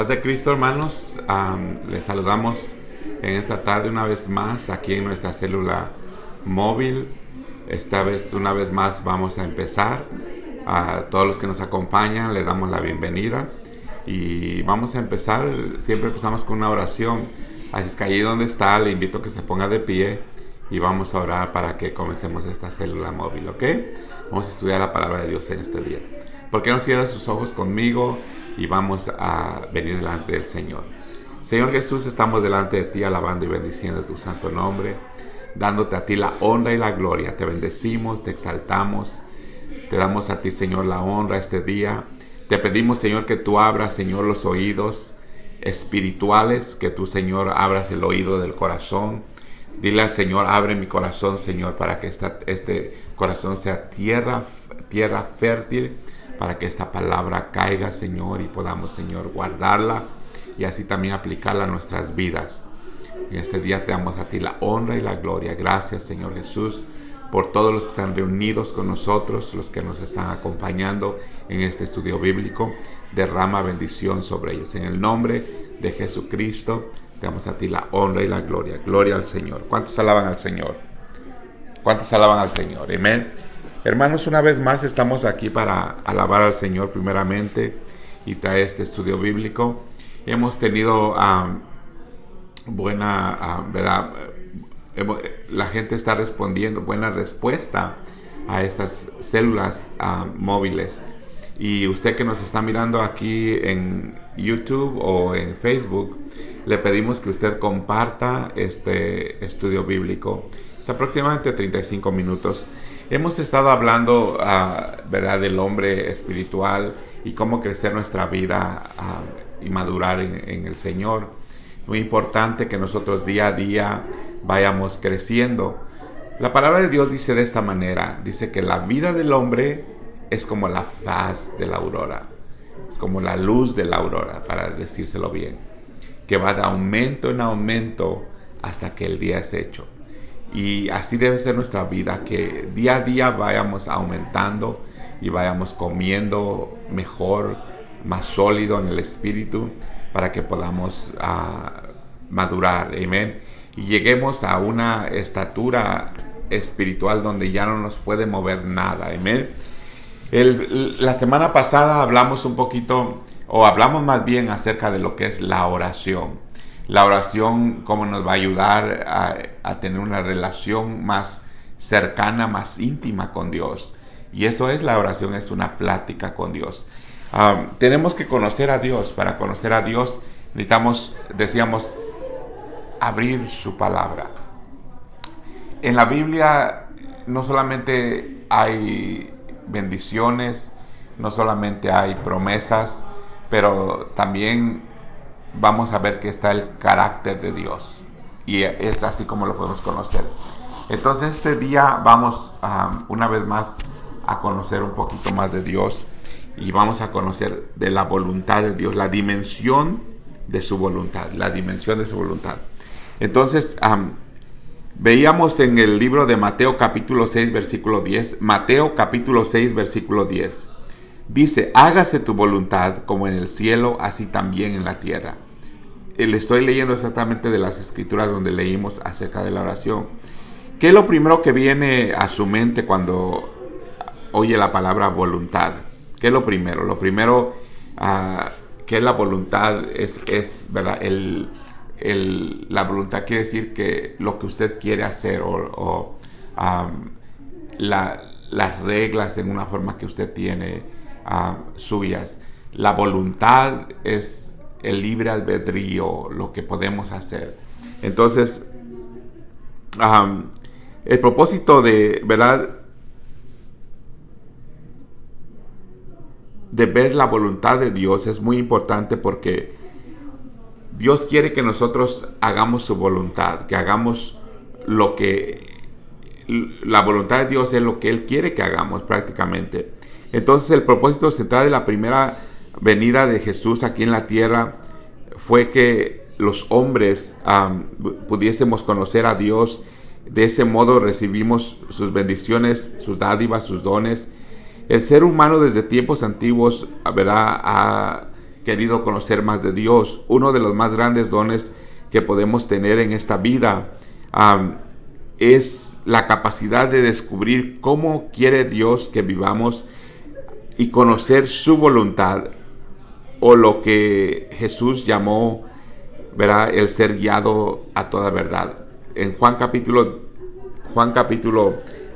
Paz de Cristo, hermanos. Les saludamos en esta tarde una vez más aquí en nuestra célula móvil. Esta vez, una vez más, vamos a empezar. A todos los que nos acompañan les damos la bienvenida y vamos a empezar. Siempre empezamos con una oración, así es que allí donde está le invito a que se ponga de pie y vamos a orar para que comencemos esta célula móvil, ¿ok? Vamos a estudiar la palabra de Dios en este día. ¿Por qué no cierras sus ojos conmigo y vamos a venir delante del Señor? Señor Jesús, estamos delante de ti alabando y bendiciendo tu santo nombre, dándote a ti la honra y la gloria. Te bendecimos, te exaltamos, te damos a ti, Señor, la honra este día. Te pedimos, Señor, que tú abras, Señor, los oídos espirituales, que tú, Señor, abras el oído del corazón. Dile al Señor, abre mi corazón, Señor, para que este corazón sea tierra fértil, para que esta palabra caiga, Señor, y podamos, Señor, guardarla y así también aplicarla a nuestras vidas. En este día te damos a ti la honra y la gloria. Gracias, Señor Jesús, por todos los que están reunidos con nosotros, los que nos están acompañando en este estudio bíblico. Derrama bendición sobre ellos. En el nombre de Jesucristo, te damos a ti la honra y la gloria. Gloria al Señor. ¿Cuántos alaban al Señor? ¿Cuántos alaban al Señor? Amén. Hermanos, una vez más estamos aquí para alabar al Señor primeramente y traer este estudio bíblico. Hemos tenido ¿verdad? La gente está respondiendo, buena respuesta a estas células móviles. Y usted que nos está mirando aquí en YouTube o en Facebook, le pedimos que usted comparta este estudio bíblico. Es aproximadamente 35 minutos. Hemos estado hablando, ¿verdad?, del hombre espiritual y cómo crecer nuestra vida y madurar en el Señor. Muy importante que nosotros día a día vayamos creciendo. La palabra de Dios dice de esta manera, dice que la vida del hombre es como la faz de la aurora, es como la luz de la aurora, para decírselo bien, que va de aumento en aumento hasta que el día es hecho. Y así debe ser nuestra vida, que día a día vayamos aumentando y vayamos comiendo mejor, más sólido en el espíritu, para que podamos madurar, amén, y lleguemos a una estatura espiritual donde ya no nos puede mover nada, amén. La semana pasada hablamos un poquito, o hablamos más bien acerca de lo que es la oración. La oración, cómo nos va a ayudar a tener una relación más cercana, más íntima con Dios. Y eso es la oración, es una plática con Dios. Tenemos que conocer a Dios. Para conocer a Dios necesitamos, decíamos, abrir su palabra. En la Biblia no solamente hay bendiciones, no solamente hay promesas, pero también vamos a ver que está el carácter de Dios. Y es así como lo podemos conocer. Entonces este día vamos una vez más a conocer un poquito más de Dios. Y vamos a conocer de la voluntad de Dios, la dimensión de su voluntad. La dimensión de su voluntad. Entonces, veíamos en el libro de Mateo capítulo 6, versículo 10. Mateo capítulo 6, versículo 10. Dice, hágase tu voluntad como en el cielo, así también en la tierra. Le estoy leyendo exactamente de las escrituras donde leímos acerca de la oración. ¿Qué es lo primero que viene a su mente cuando oye la palabra voluntad? ¿Qué es lo primero? Lo primero que es la voluntad es ¿verdad? La voluntad quiere decir que lo que usted quiere hacer o las reglas en una forma que usted tiene suyas. La voluntad es el libre albedrío, lo que podemos hacer. Entonces, el propósito de, ¿verdad?, de ver la voluntad de Dios es muy importante, porque Dios quiere que nosotros hagamos su voluntad, que hagamos lo que la voluntad de Dios es lo que Él quiere que hagamos prácticamente. Entonces el propósito central de la primera venida de Jesús aquí en la tierra fue que los hombres pudiésemos conocer a Dios. De ese modo recibimos sus bendiciones, sus dádivas, sus dones. El ser humano desde tiempos antiguos, ¿verdad?, querido conocer más de Dios. Uno de los más grandes dones que podemos tener en esta vida es la capacidad de descubrir cómo quiere Dios que vivamos y conocer su voluntad, o lo que Jesús llamó, ¿verdad?, el ser guiado a toda verdad. En Juan capítulo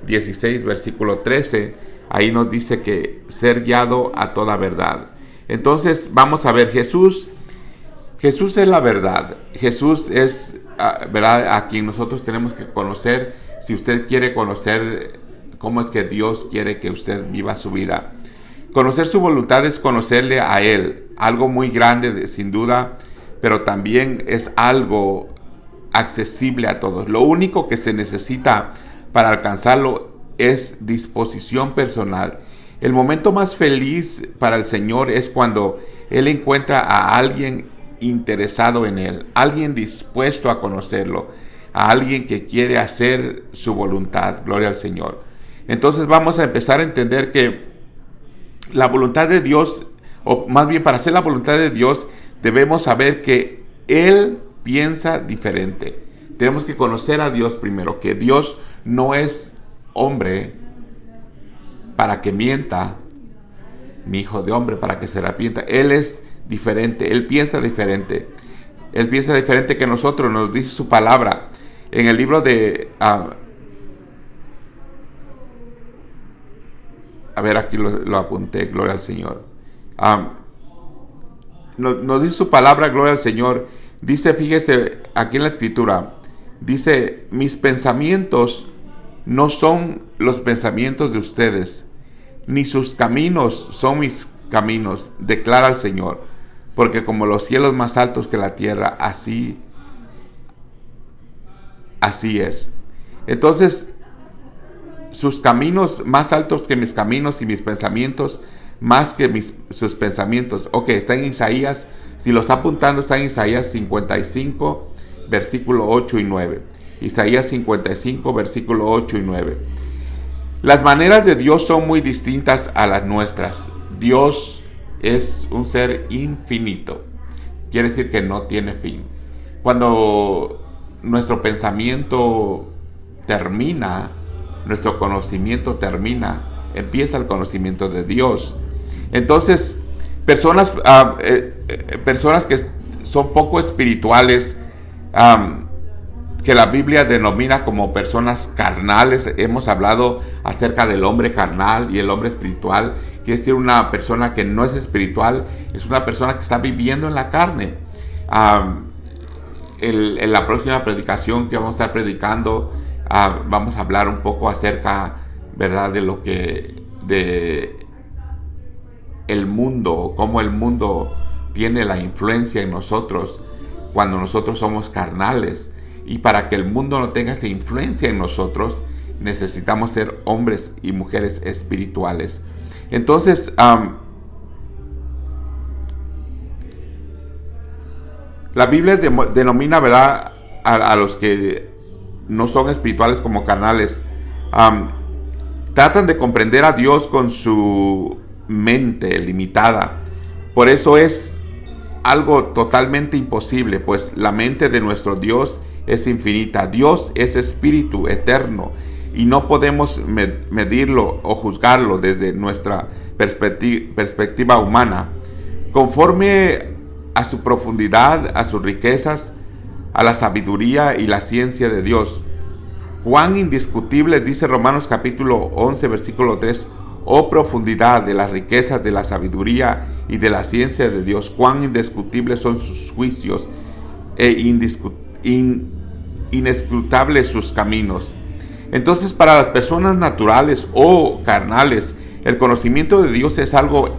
16, versículo 13, ahí nos dice que ser guiado a toda verdad. Entonces vamos a ver, Jesús es la verdad. Jesús es, ¿verdad?, a quien nosotros tenemos que conocer. Si usted quiere conocer cómo es que Dios quiere que usted viva su vida, conocer su voluntad es conocerle a Él. Algo muy grande, sin duda, pero también es algo accesible a todos. Lo único que se necesita para alcanzarlo es disposición personal. El momento más feliz para el Señor es cuando Él encuentra a alguien interesado en Él, alguien dispuesto a conocerlo, a alguien que quiere hacer su voluntad. Gloria al Señor. Entonces vamos a empezar a entender que la voluntad de Dios, o más bien para hacer la voluntad de Dios, debemos saber que Él piensa diferente. Tenemos que conocer a Dios primero, que Dios no es hombre para que mienta, ni hijo de hombre para que se arrepienta. Él es diferente, Él piensa diferente. Él piensa diferente que nosotros, nos dice su palabra. En el libro de... a ver, aquí lo apunté, gloria al Señor. Nos dice su palabra, gloria al Señor. Dice, fíjese, aquí en la escritura, dice, mis pensamientos no son los pensamientos de ustedes, ni sus caminos son mis caminos, declara el Señor, porque como los cielos más altos que la tierra, así es. Entonces, sus caminos más altos que mis caminos, y mis pensamientos más que sus pensamientos. Ok, está en Isaías, si lo está apuntando, está en Isaías 55, versículo 8 y 9. Isaías 55, versículo 8 y 9. Las maneras de Dios son muy distintas a las nuestras. Dios es un ser infinito. Quiere decir que no tiene fin. Cuando nuestro pensamiento termina, nuestro conocimiento termina, empieza el conocimiento de Dios. Entonces, personas que son poco espirituales, que la Biblia denomina como personas carnales. Hemos hablado acerca del hombre carnal y el hombre espiritual. Quiere decir, una persona que no es espiritual es una persona que está viviendo en la carne. En la próxima predicación que vamos a estar predicando, vamos a hablar un poco acerca, ¿verdad?, de el mundo, cómo el mundo tiene la influencia en nosotros cuando nosotros somos carnales. Y para que el mundo no tenga esa influencia en nosotros, necesitamos ser hombres y mujeres espirituales. Entonces, la Biblia denomina, ¿verdad?, a los que no son espirituales como carnales. Tratan de comprender a Dios con su mente limitada. Por eso es algo totalmente imposible, pues la mente de nuestro Dios es infinita. Dios es espíritu eterno y no podemos medirlo o juzgarlo desde nuestra perspectiva humana. Conforme a su profundidad, a sus riquezas, a la sabiduría y la ciencia de Dios. Cuán indiscutible, dice Romanos capítulo 11, versículo 3, oh profundidad de las riquezas de la sabiduría y de la ciencia de Dios. Cuán indiscutibles son sus juicios e inescrutables sus caminos. Entonces, para las personas naturales o carnales, el conocimiento de Dios es algo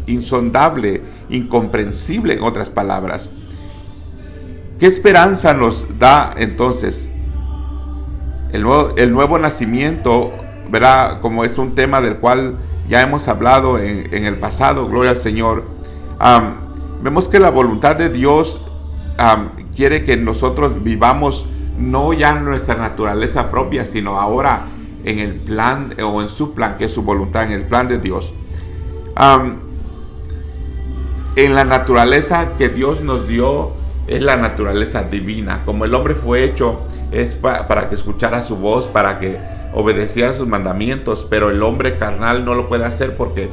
insondable, incomprensible, en otras palabras. ¿Qué esperanza nos da entonces el nuevo nacimiento? Verá, como es un tema del cual ya hemos hablado en el pasado, gloria al Señor. Vemos que la voluntad de Dios quiere que nosotros vivamos no ya en nuestra naturaleza propia, sino ahora en el plan, o en su plan, que es su voluntad, en el plan de Dios. en la naturaleza que Dios nos dio es la naturaleza divina. Como el hombre fue hecho es para que escuchara su voz, para que obedeciera sus mandamientos, pero el hombre carnal no lo puede hacer porque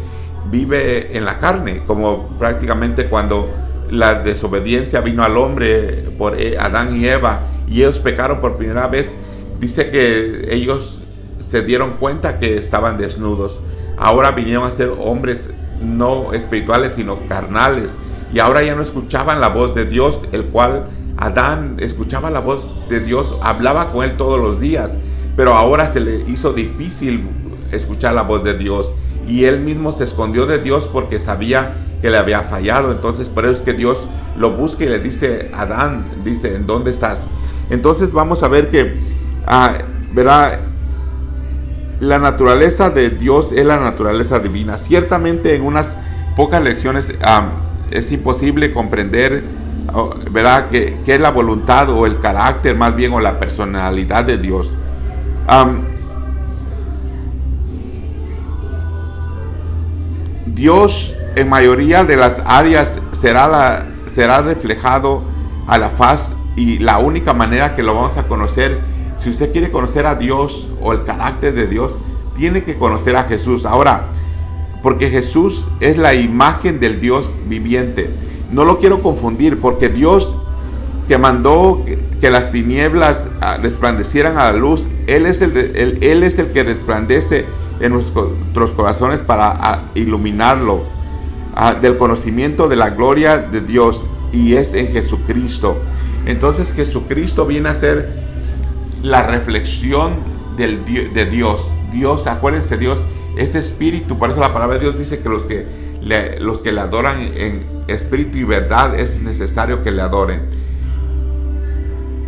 vive en la carne, como prácticamente cuando la desobediencia vino al hombre por Adán y Eva, y ellos pecaron por primera vez. Dice que ellos se dieron cuenta que estaban desnudos. Ahora vinieron a ser hombres no espirituales sino carnales, y ahora ya no escuchaban la voz de Dios, el cual Adán escuchaba la voz de Dios, hablaba con él todos los días, pero ahora se le hizo difícil escuchar la voz de Dios, y él mismo se escondió de Dios porque sabía que le había fallado. Entonces por eso es que Dios lo busca y le dice a Adán, dice, ¿en dónde estás? Entonces vamos a ver que verá, la naturaleza de Dios es la naturaleza divina. Ciertamente en unas pocas lecciones es imposible comprender, ¿verdad?, que es la voluntad o el carácter más bien, o la personalidad de Dios. Dios en mayoría de las áreas será reflejado a la faz, y la única manera que lo vamos a conocer, si usted quiere conocer a Dios o el carácter de Dios, tiene que conocer a Jesús. Ahora, porque Jesús es la imagen del Dios viviente. No lo quiero confundir, porque Dios que mandó que las tinieblas resplandecieran a la luz, Él es el que resplandece en nuestros corazones para iluminarlo del conocimiento de la gloria de Dios, y es en Jesucristo. Entonces Jesucristo viene a ser la reflexión de Dios. Dios, acuérdense, Dios es espíritu, por eso la palabra de Dios dice que los que le adoran en espíritu y verdad es necesario que le adoren.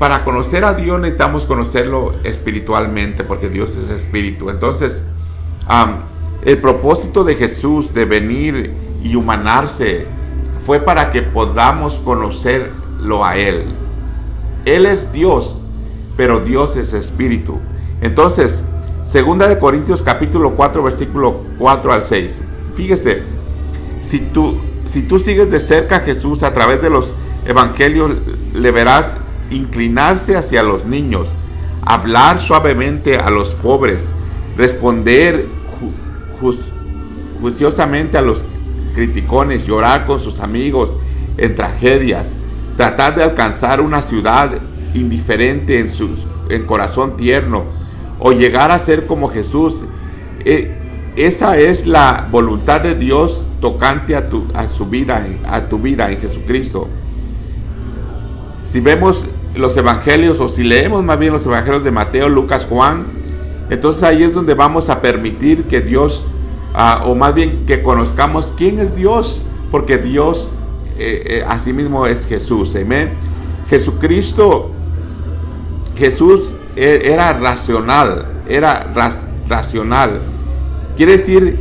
Para conocer a Dios necesitamos conocerlo espiritualmente, porque Dios es espíritu. Entonces el propósito de Jesús de venir y humanarse fue para que podamos conocerlo a Él. Él es Dios, pero Dios es espíritu. Entonces, 2 Corintios capítulo 4, versículo 4 al 6. Fíjese, si tú sigues de cerca a Jesús a través de los evangelios, le verás inclinarse hacia los niños, hablar suavemente a los pobres, responder juiciosamente a los criticones, llorar con sus amigos en tragedias, tratar de alcanzar una ciudad indiferente en corazón tierno, o llegar a ser como Jesús. Esa es la voluntad de Dios tocante a tu vida en Jesucristo. Si vemos los evangelios, o si leemos más bien los evangelios de Mateo, Lucas, Juan, entonces ahí es donde vamos a permitir que Dios, o más bien que conozcamos quién es Dios, porque Dios asimismo es Jesús. Amén. Jesús era racional, racional. Quiere decir,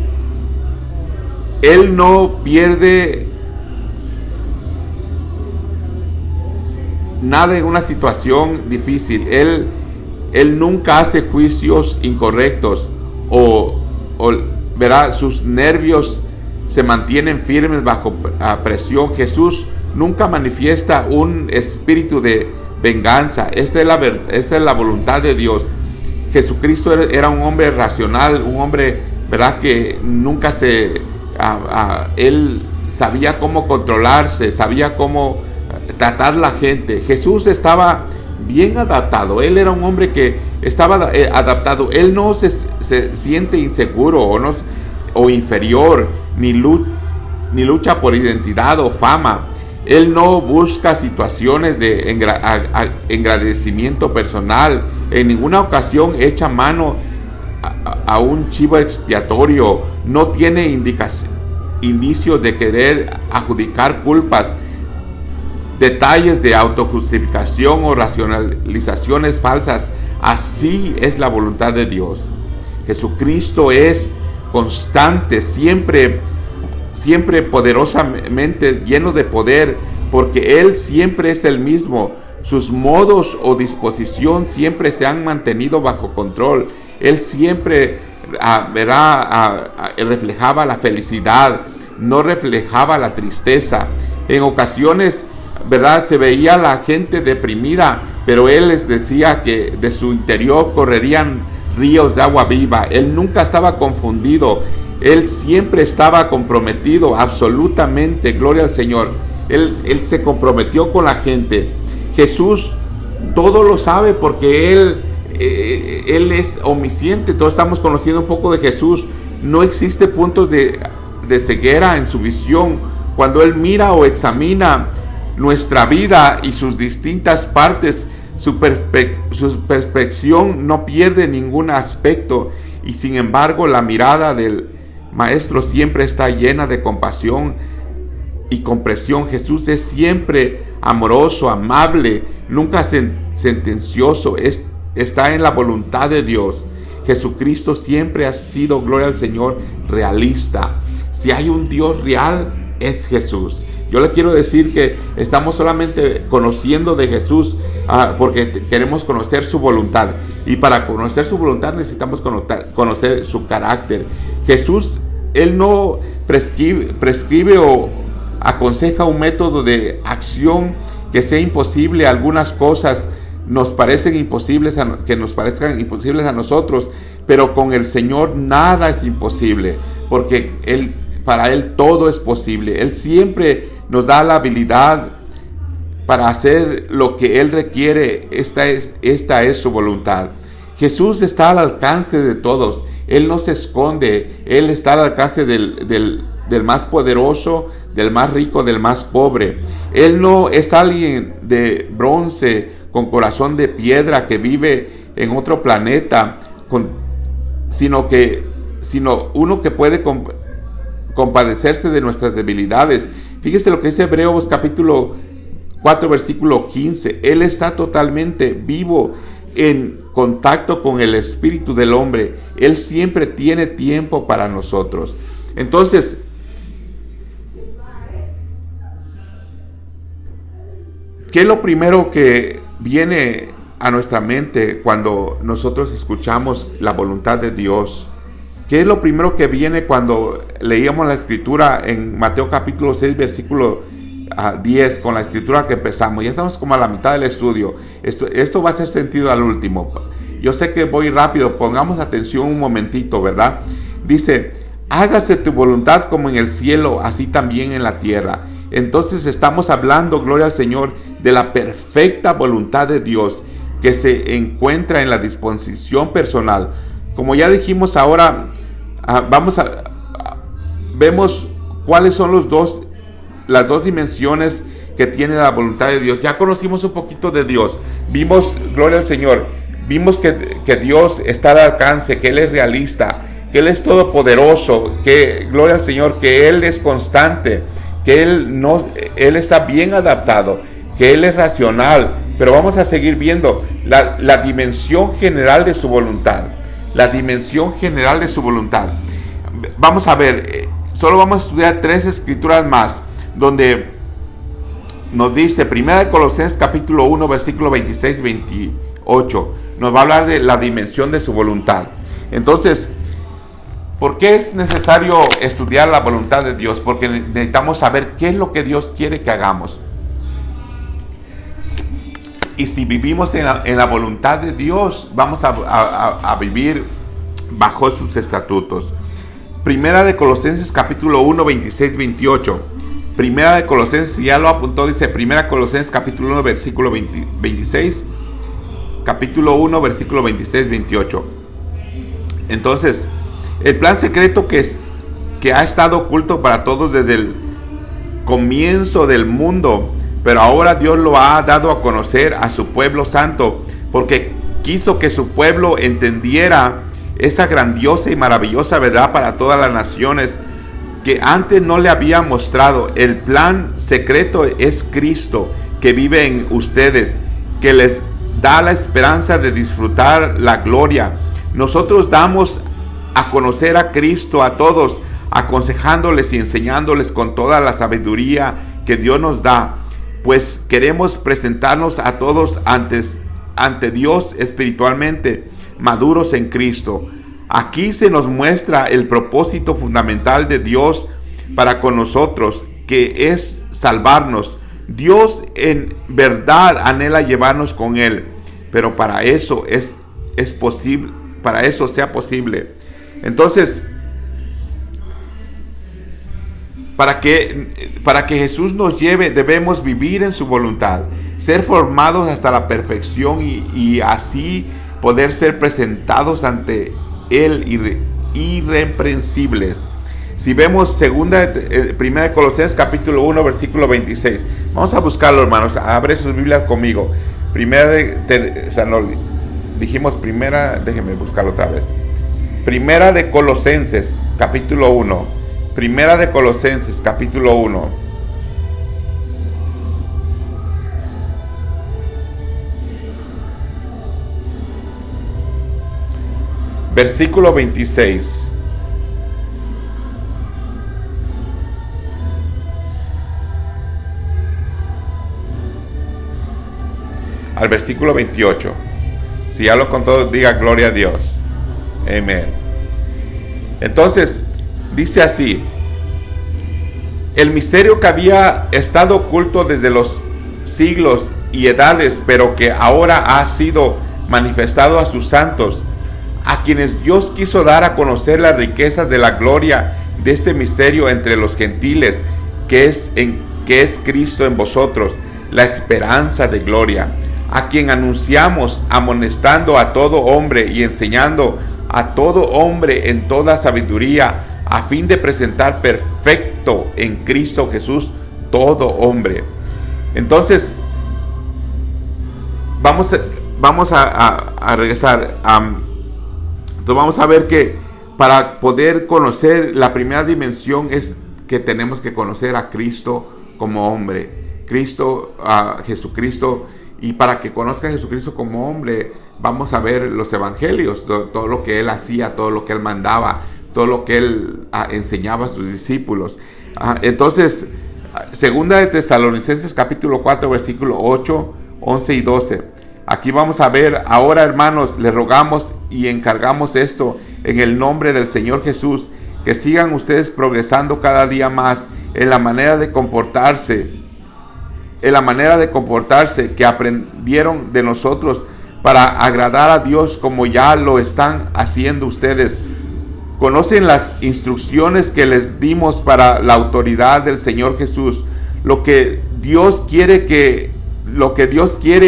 Él no pierde nada en una situación difícil. Él nunca hace juicios incorrectos, o verá, sus nervios se mantienen firmes bajo presión. Jesús nunca manifiesta un espíritu de venganza. Esta es la voluntad de Dios. Jesucristo era un hombre racional, un hombre, verdad, que nunca él sabía cómo controlarse, sabía cómo tratar a la gente. Jesús estaba bien adaptado. Él era un hombre que estaba adaptado. Él no se siente inseguro o inferior, ni lucha por identidad o fama. Él no busca situaciones de engrandecimiento personal. En ninguna ocasión echa mano a un chivo expiatorio. No tiene indicios de querer adjudicar culpas, detalles de autojustificación o racionalizaciones falsas. Así es la voluntad de Dios. Jesucristo es constante, siempre poderosamente lleno de poder, porque Él siempre es el mismo. Sus modos o disposición siempre se han mantenido bajo control. Él siempre reflejaba la felicidad. no reflejaba la tristeza. En ocasiones, ¿verdad?, se veía a la gente deprimida, pero Él les decía que de su interior correrían ríos de agua viva. Él nunca estaba confundido. Él siempre estaba comprometido, absolutamente, gloria al Señor. Él se comprometió con la gente. Jesús todo lo sabe porque Él es omnisciente. Todos estamos conociendo un poco de Jesús. No existe puntos de ceguera en su visión. Cuando Él mira o examina nuestra vida y sus distintas partes, su perspección no pierde ningún aspecto. Y sin embargo, la mirada del Maestro siempre está llena de compasión y comprensión. Jesús es siempre amoroso, amable, nunca sentencioso. Está en la voluntad de Dios. Jesucristo siempre ha sido, gloria al Señor, realista. Si hay un Dios real, es Jesús. Yo le quiero decir que estamos solamente conociendo de Jesús porque queremos conocer su voluntad. Y para conocer su voluntad necesitamos conocer su carácter. Jesús, Él no prescribe o aconseja un método de acción que sea imposible. Algunas cosas nos parezcan imposibles a nosotros, pero con el Señor nada es imposible, porque para Él todo es posible. Él siempre nos da la habilidad para hacer lo que Él requiere. Esta es su voluntad. Jesús está al alcance de todos. Él no se esconde. Él está al alcance del más poderoso, del más rico, del más pobre. Él no es alguien de bronce con corazón de piedra que vive en otro planeta, sino uno que puede compadecerse de nuestras debilidades. Fíjese lo que dice Hebreos capítulo 4 versículo 15. Él está totalmente vivo en contacto con el espíritu del hombre. Él siempre tiene tiempo para nosotros. Entonces, ¿qué es lo primero que viene a nuestra mente cuando nosotros escuchamos la voluntad de Dios? ¿Qué es lo primero que viene cuando leíamos la escritura en Mateo capítulo 6 versículo 10, con la escritura que empezamos? Ya estamos como a la mitad del estudio. Esto va a hacer sentido al último. Yo sé que voy rápido, pongamos atención un momentito, ¿verdad? Dice, hágase tu voluntad como en el cielo, así también en la tierra. Entonces estamos hablando, gloria al Señor, de la perfecta voluntad de Dios que se encuentra en la disposición personal. Como ya dijimos, ahora vemos cuáles son las dos dimensiones que tiene la voluntad de Dios. Ya conocimos un poquito de Dios. Vimos, gloria al Señor, vimos que Dios está al alcance, que Él es realista, que Él es todopoderoso, que, gloria al Señor, que Él es constante, que Él está bien adaptado, que Él es racional. Pero vamos a seguir viendo la dimensión general de su voluntad. La dimensión general de su voluntad. Vamos a ver, solo vamos a estudiar 3 escrituras más, donde nos dice, 1 Colosenses capítulo 1, versículo 26 y 28, nos va a hablar de la dimensión de su voluntad. Entonces, ¿por qué es necesario estudiar la voluntad de Dios? Porque necesitamos saber qué es lo que Dios quiere que hagamos. Y si vivimos en la voluntad de Dios, vamos a vivir bajo sus estatutos. Primera de Colosenses capítulo 1, 26, 28. Primera de Colosenses, ya lo apuntó, dice Primera Colosenses capítulo 1, versículo 26. Capítulo 1, versículo 26, 28. Entonces, el plan secreto que ha estado oculto para todos desde el comienzo del mundo, pero ahora Dios lo ha dado a conocer a su pueblo santo, porque quiso que su pueblo entendiera esa grandiosa y maravillosa verdad para todas las naciones que antes no le había mostrado. El plan secreto es Cristo, que vive en ustedes, que les da la esperanza de disfrutar la gloria. Nosotros damos a conocer a Cristo a todos, aconsejándoles y enseñándoles con toda la sabiduría que Dios nos da, pues queremos presentarnos a todos ante Dios espiritualmente maduros en Cristo. Aquí se nos muestra el propósito fundamental de Dios para con nosotros, que es salvarnos. Dios en verdad anhela llevarnos con Él, pero para eso es posible, para eso sea posible. Entonces, para que Jesús nos lleve, debemos vivir en su voluntad, ser formados hasta la perfección y así poder ser presentados ante Él irreprensibles. Si vemos primera de Colosenses capítulo 1 versículo 26, vamos a buscarlo, hermanos. Abre sus Biblias conmigo. Déjenme buscarlo otra vez. Primera de Colosenses capítulo 1. Primera de Colosenses capítulo 1. Versículo 26. Al versículo 28. Si ya lo contó, diga gloria a Dios. Amén. Entonces, dice así: el misterio que había estado oculto desde los siglos y edades, pero que ahora ha sido manifestado a sus santos, a quienes Dios quiso dar a conocer las riquezas de la gloria de este misterio entre los gentiles, que es Cristo en vosotros, la esperanza de gloria, a quien anunciamos, amonestando a todo hombre y enseñando a todo hombre en toda sabiduría, a fin de presentar perfecto en Cristo Jesús todo hombre. Entonces, vamos a regresar. Entonces vamos a ver que para poder conocer la primera dimensión es que tenemos que conocer a Cristo como hombre, a Jesucristo. Y para que conozca a Jesucristo como hombre, vamos a ver los evangelios, todo lo que Él hacía, todo lo que Él mandaba, todo lo que Él enseñaba a sus discípulos. Entonces, segunda de Tesalonicenses capítulo 4, versículo 8, 11 y 12. Aquí vamos a ver: ahora, hermanos, les rogamos y encargamos esto en el nombre del Señor Jesús, que sigan ustedes progresando cada día más en la manera de comportarse, que aprendieron de nosotros, para agradar a Dios como ya lo están haciendo ustedes. Conocen las instrucciones que les dimos para la autoridad del Señor Jesús. Lo que Dios quiere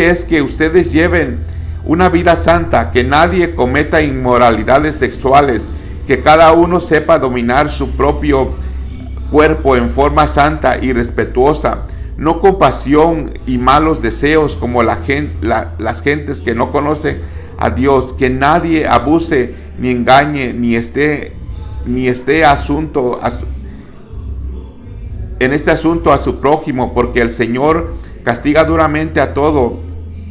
es que ustedes lleven una vida santa, que nadie cometa inmoralidades sexuales, que cada uno sepa dominar su propio cuerpo en forma santa y respetuosa, no con pasión y malos deseos como las gentes que no conocen a Dios, que nadie abuse ni engañe ni esté en este asunto a su prójimo, porque el Señor castiga duramente a todo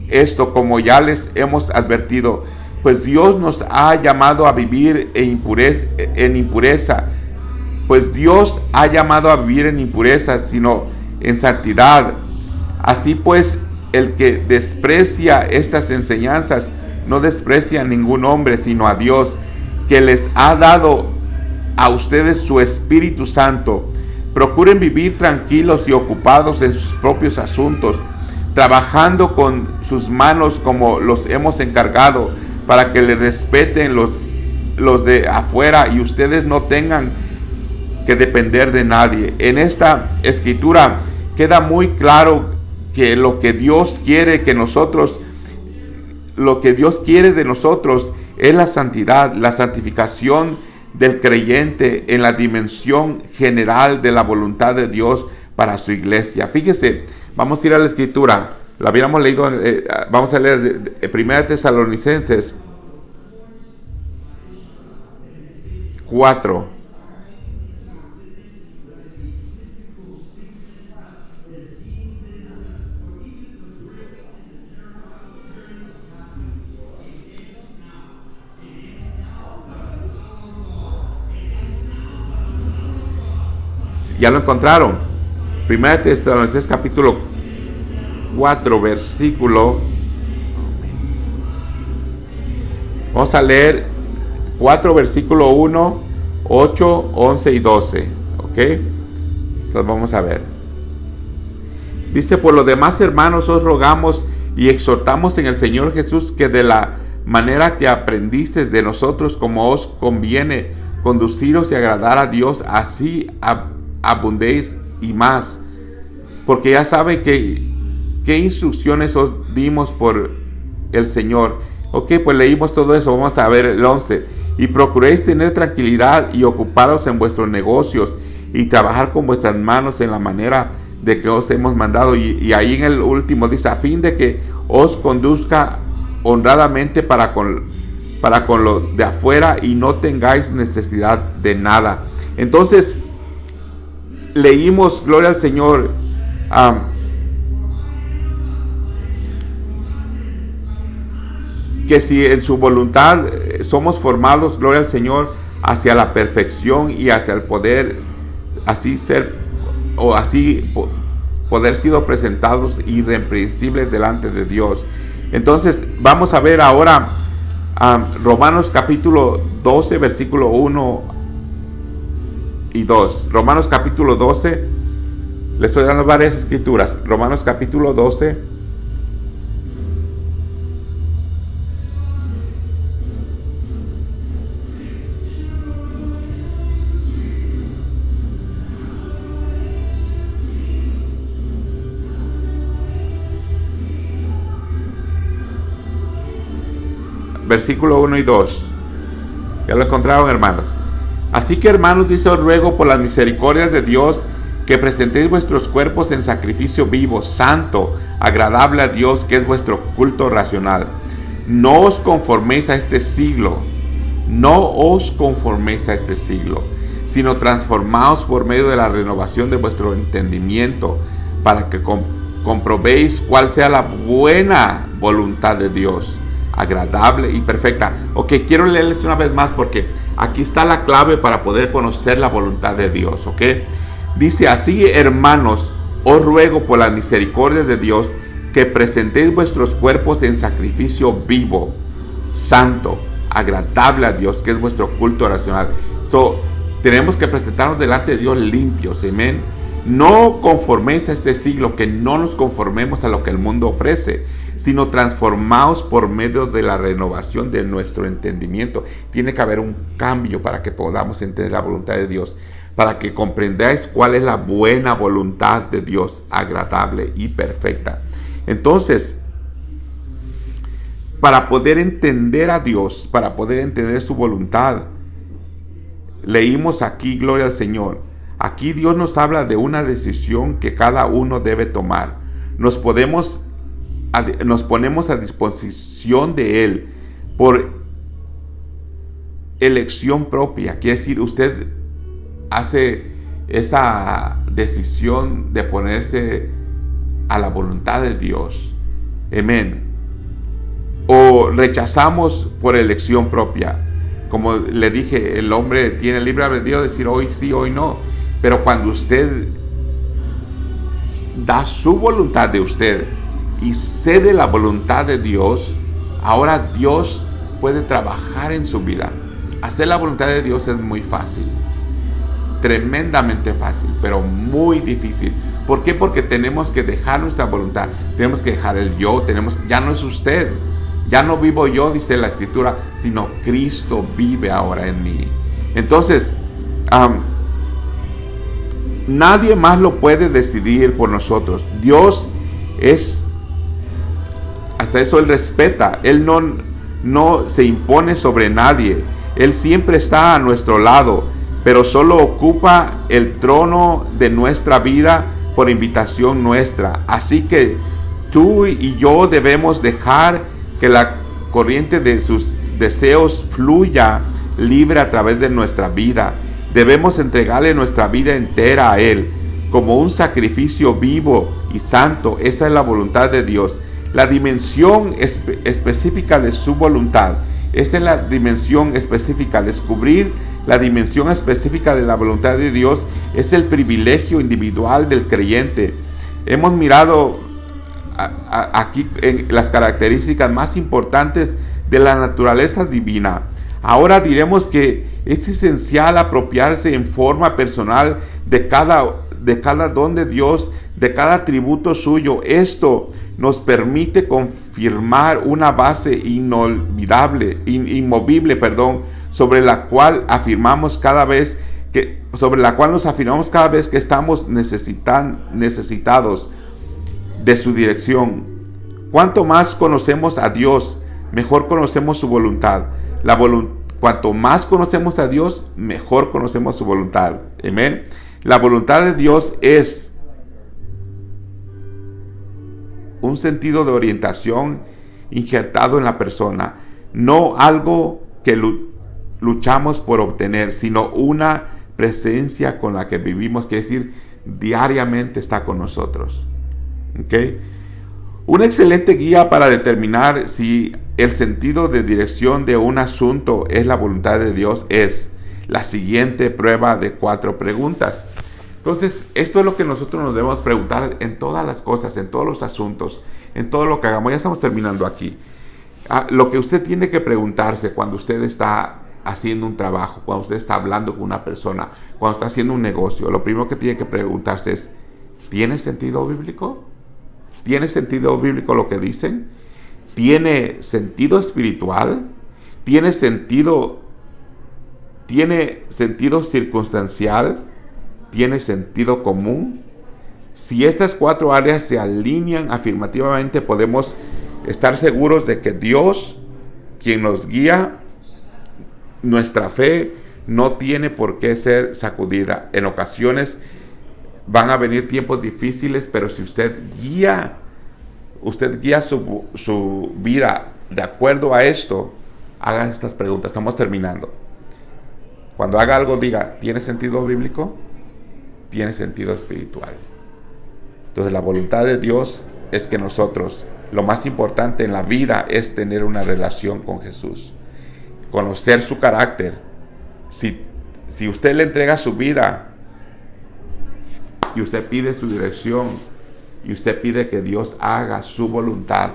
esto, como ya les hemos advertido. Pues Dios nos ha llamado a vivir en impureza, sino en santidad. Así pues, el que desprecia estas enseñanzas no desprecia a ningún hombre, sino a Dios, que les ha dado a ustedes su Espíritu Santo. Procuren vivir tranquilos y ocupados en sus propios asuntos, trabajando con sus manos como los hemos encargado, para que les respeten los de afuera y ustedes no tengan que depender de nadie. En esta escritura queda muy claro que lo que Dios quiere de nosotros es la santidad, la santificación del creyente en la dimensión general de la voluntad de Dios para su iglesia. Fíjese, vamos a ir a la escritura. La habíamos leído, vamos a leer Primera Tesalonicenses 4. ¿Ya lo encontraron? Primera Tesalonicenses capítulo 4, versículo. Vamos a leer 4, versículo 1, 8, 11 y 12. ¿Ok? Entonces vamos a ver. Dice: por lo demás, hermanos, os rogamos y exhortamos en el Señor Jesús que de la manera que aprendisteis de nosotros, como os conviene conduciros y agradar a Dios, así abundéis y más. Porque ya saben qué instrucciones os dimos por el Señor. Ok, pues leímos todo eso. Vamos a ver el 11. Y procuréis tener tranquilidad y ocuparos en vuestros negocios y trabajar con vuestras manos en la manera de que os hemos mandado. Y ahí en el último dice: a fin de que os conduzca honradamente para con lo de afuera y no tengáis necesidad de nada. Entonces leímos, gloria al Señor, que si en su voluntad somos formados, gloria al Señor, hacia la perfección y hacia el poder así ser, o así poder sido presentados irreprensibles delante de Dios. Entonces vamos a ver ahora Romanos capítulo 12, versículo 1 y 2. Romanos capítulo 12, le estoy dando varias escrituras. Romanos capítulo 12, versículo 1 y 2. Ya lo encontraron, hermanos. Así que, hermanos, dice: os ruego por las misericordias de Dios que presentéis vuestros cuerpos en sacrificio vivo, santo, agradable a Dios, que es vuestro culto racional. No os conforméis a este siglo, sino transformaos por medio de la renovación de vuestro entendimiento, para que comprobéis cuál sea la buena voluntad de Dios, agradable y perfecta. Ok, quiero leerles una vez más porque aquí está la clave para poder conocer la voluntad de Dios. Ok, dice así: hermanos, os ruego por las misericordias de Dios que presentéis vuestros cuerpos en sacrificio vivo, santo, agradable a Dios, que es vuestro culto racional. Tenemos que presentarnos delante de Dios limpios, amén. No conforméis a este siglo, que no nos conformemos a lo que el mundo ofrece, sino transformaos por medio de la renovación de nuestro entendimiento. Tiene que haber un cambio para que podamos entender la voluntad de Dios, para que comprendáis cuál es la buena voluntad de Dios, agradable y perfecta. Entonces, para poder entender a Dios, para poder entender su voluntad, leímos aquí, gloria al Señor, aquí Dios nos habla de una decisión que cada uno debe tomar. Nos ponemos a disposición de Él por elección propia. Quiere decir, usted hace esa decisión de ponerse a la voluntad de Dios. Amén. O rechazamos por elección propia. Como le dije, el hombre tiene libre albedrío de decir hoy sí, hoy no. Pero cuando usted da su voluntad de usted y cede la voluntad de Dios, ahora Dios puede trabajar en su vida. Hacer la voluntad de Dios es muy fácil, tremendamente fácil, pero muy difícil. ¿Por qué? Porque tenemos que dejar nuestra voluntad, tenemos que dejar el yo, ya no es usted, ya no vivo yo, dice la Escritura, sino Cristo vive ahora en mí. Entonces, nadie más lo puede decidir por nosotros. Dios es, hasta eso Él respeta, Él no se impone sobre nadie, Él siempre está a nuestro lado, pero solo ocupa el trono de nuestra vida por invitación nuestra. Así que tú y yo debemos dejar que la corriente de sus deseos fluya libre a través de nuestra vida. Debemos entregarle nuestra vida entera a Él como un sacrificio vivo y santo. Esa es la voluntad de Dios. La dimensión específica de su voluntad. Esa es la dimensión específica. Descubrir la dimensión específica de la voluntad de Dios es el privilegio individual del creyente. Hemos mirado aquí en las características más importantes de la naturaleza divina. Ahora diremos que es esencial apropiarse en forma personal de cada don de Dios, de cada atributo suyo. Esto nos permite confirmar una base inolvidable, inmovible, sobre la cual nos afirmamos cada vez que estamos necesitados de su dirección. Cuanto más conocemos a Dios, mejor conocemos su voluntad. Cuanto más conocemos a Dios, mejor conocemos su voluntad. Amén. La voluntad de Dios es un sentido de orientación injertado en la persona, no algo que luchamos por obtener, sino una presencia con la que vivimos, quiere decir, diariamente está con nosotros. ¿Okay? Una excelente guía para determinar si el sentido de dirección de un asunto es la voluntad de Dios es la siguiente prueba de 4 preguntas. Entonces, esto es lo que nosotros nos debemos preguntar en todas las cosas, en todos los asuntos, en todo lo que hagamos. Ya estamos terminando aquí. Lo que usted tiene que preguntarse cuando usted está haciendo un trabajo, cuando usted está hablando con una persona, cuando está haciendo un negocio, lo primero que tiene que preguntarse es, ¿tiene sentido bíblico? ¿Tiene sentido bíblico lo que dicen? ¿Tiene sentido espiritual? ¿Tiene sentido circunstancial? ¿Tiene sentido común? Si estas 4 áreas se alinean afirmativamente, podemos estar seguros de que Dios, quien nos guía, nuestra fe no tiene por qué ser sacudida. En ocasiones van a venir tiempos difíciles, pero si usted guía su vida de acuerdo a esto, haga estas preguntas. Estamos terminando. Cuando haga algo, diga, ¿tiene sentido bíblico? ¿Tiene sentido espiritual? Entonces, la voluntad de Dios es que nosotros, lo más importante en la vida es tener una relación con Jesús, conocer su carácter. Si usted le entrega su vida y usted pide su dirección y usted pide que Dios haga su voluntad,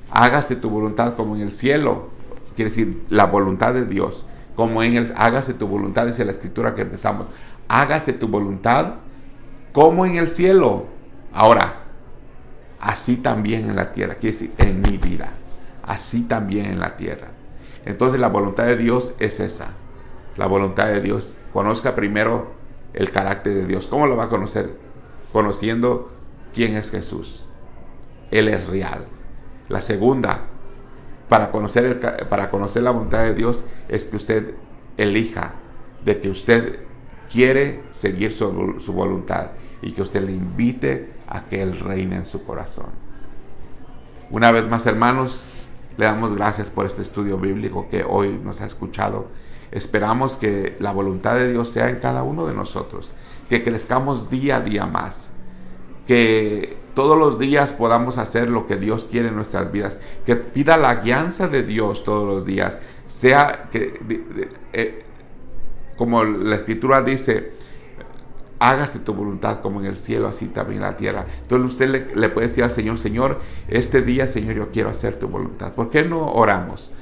hágase tu voluntad como en el cielo, quiere decir la voluntad de Dios, como en el hágase tu voluntad, dice la escritura que empezamos, hágase tu voluntad como en el cielo. Ahora, así también en la tierra, quiere decir en mi vida, así también en la tierra. Entonces la voluntad de Dios es esa, la voluntad de Dios. Conozca primero el carácter de Dios. ¿Cómo lo va a conocer? Conociendo quién es Jesús. Él es real. La segunda, para conocer la voluntad de Dios, es que usted elija de que usted quiere seguir su voluntad y que usted le invite a que Él reine en su corazón. Una vez más, hermanos, le damos gracias por este estudio bíblico que hoy nos ha escuchado. Esperamos que la voluntad de Dios sea en cada uno de nosotros, que crezcamos día a día más, que todos los días podamos hacer lo que Dios quiere en nuestras vidas, que pida la guianza de Dios todos los días, sea que, como la escritura dice, hágase tu voluntad como en el cielo, así también en la tierra. Entonces usted le puede decir al Señor, Señor, este día, Señor, yo quiero hacer tu voluntad. ¿Por qué no oramos?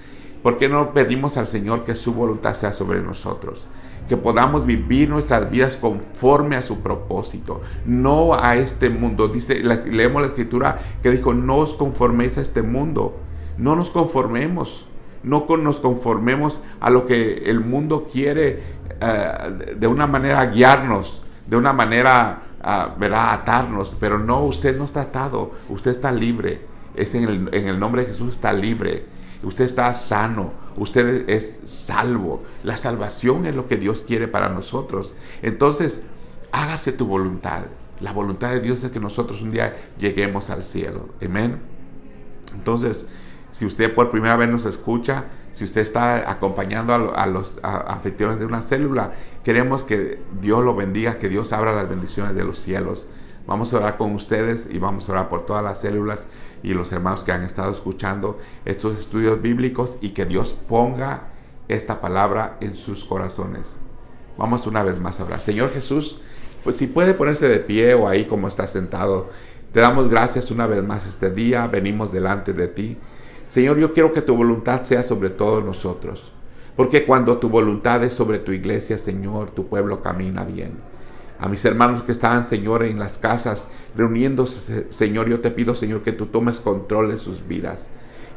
¿Por qué no pedimos al Señor que su voluntad sea sobre nosotros? Que podamos vivir nuestras vidas conforme a su propósito, no a este mundo. Leemos la escritura que dijo, no os conforméis a este mundo. No nos conformemos. No nos conformemos a lo que el mundo quiere, de una manera guiarnos, de una manera atarnos. Pero no, usted no está atado, usted está libre. En el nombre de Jesús está libre. Usted está sano, usted es salvo. La salvación es lo que Dios quiere para nosotros. Entonces, hágase tu voluntad. La voluntad de Dios es que nosotros un día lleguemos al cielo. Amén. Entonces, si usted por primera vez nos escucha, si usted está acompañando a los anfitriones de una célula, queremos que Dios lo bendiga, que Dios abra las bendiciones de los cielos. Vamos a orar con ustedes y vamos a orar por todas las células y los hermanos que han estado escuchando estos estudios bíblicos, y que Dios ponga esta palabra en sus corazones. Vamos una vez más a orar. Señor Jesús, pues si puede ponerse de pie o ahí como está sentado, te damos gracias una vez más este día. Venimos delante de ti. Señor, yo quiero que tu voluntad sea sobre todos nosotros, porque cuando tu voluntad es sobre tu iglesia, Señor, tu pueblo camina bien. A mis hermanos que estaban, Señor, en las casas reuniéndose, Señor, yo te pido, Señor, que tú tomes control de sus vidas.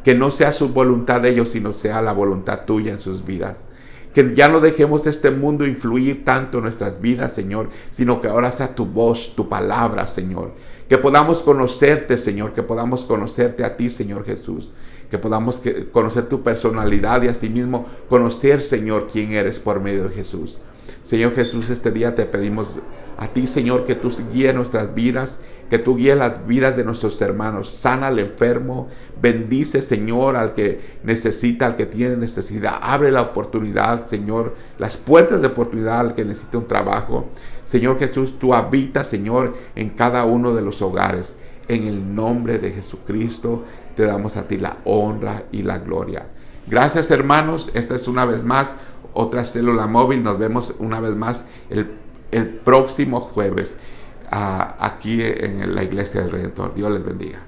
Que no sea su voluntad de ellos, sino sea la voluntad tuya en sus vidas. Que ya no dejemos este mundo influir tanto en nuestras vidas, Señor, sino que ahora sea tu voz, tu palabra, Señor. Que podamos conocerte, Señor, que podamos conocerte a ti, Señor Jesús. Que podamos conocer tu personalidad y asimismo conocer, Señor, quién eres por medio de Jesús. Señor Jesús, este día te pedimos a ti, Señor, que tú guíes nuestras vidas, que tú guíes las vidas de nuestros hermanos. Sana al enfermo, bendice, Señor, al que necesita, al que tiene necesidad. Abre la oportunidad, Señor, las puertas de oportunidad al que necesita un trabajo. Señor Jesús, tú habitas, Señor, en cada uno de los hogares. En el nombre de Jesucristo te damos a ti la honra y la gloria. Gracias, hermanos. Esta es una vez más otra célula móvil. Nos vemos una vez más el próximo jueves aquí en la Iglesia del Redentor. Dios les bendiga.